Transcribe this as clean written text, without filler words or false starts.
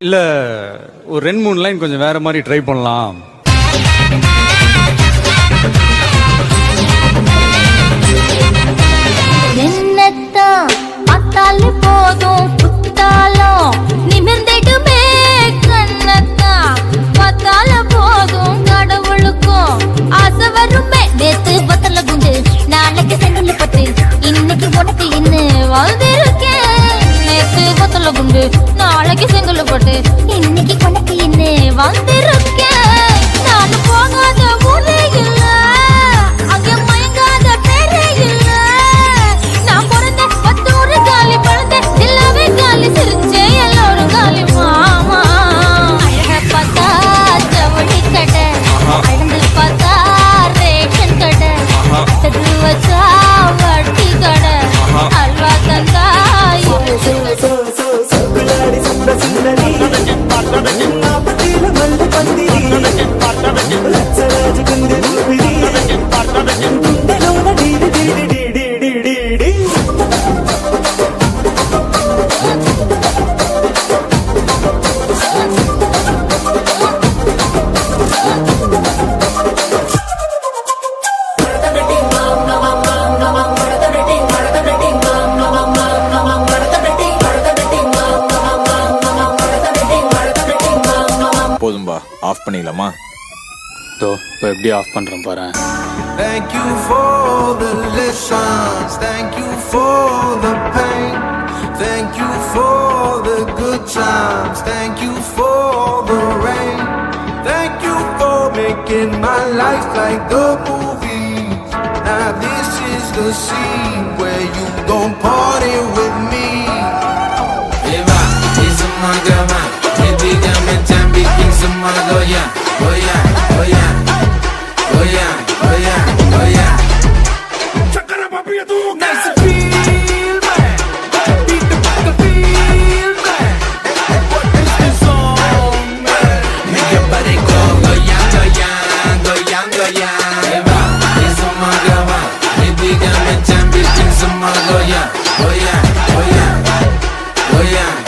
இல்ல ஒரு 2-3 லைன் கொஞ்சம் வேற மாதிரி ட்ரை பண்ணலாம். என்னத்தான் பார்த்தாலே போதும் புத்தாலும் நிமிர்ந்திடுமே கண்ணத்தான் பார்த்தால போதும் கடவுளுக்கும் ஆசை வருமே. நேத்து பத்தல குண்டு நாளைக்கு செங்கல் பட்டு இன்னைக்கு உனக்கு இன்னும் வாழ்ந்திருக்கேன். நேத்து பத்தல குண்டு நாளைக்கு செங்கல் பட்டு இன்னைக்கு உனக்கு இன்னும் வாழ்ந்திருக்கேன். நான் போகாத ஊரே இல்ல, அங்கே மயங்காத பேரே இல்ல. நான் பிறந்த 10 ஊரு காலி, பழந்த எல்லாமே காலி, சிரிச்சே எல்லோரும் காலி மாமா. அழக பார்த்தா ஜவுளி கடை, அழந்து பார்த்தா ரேஷன் கடை, தட்டு வச்சா வட்டி கடை, அல்வா தந்தா போதும்பா, ஆஃப் பண்ணிடலாமா? தோ இப்போ எப்படி ஆஃப் பண்றேன் பாரு. Thank you for the lessons, thank you for the pain, thank you for the good times, thank you for the rain, thank you for making my life like a movie. Now this is the scene where you gon' party with me. Eva, it's a magama, maybe I'm a jambi king, some magoya, oh yeah, oh yeah, oh yeah, oh yeah, oh yeah. Chakara papi tu nice feel man, beat the feel man. What is this song man? Make your body go yang go yang go yang go yang. Eva, it's a magama, maybe I'm a jambi king, some magoya, oh yeah, oh yeah, oh yeah.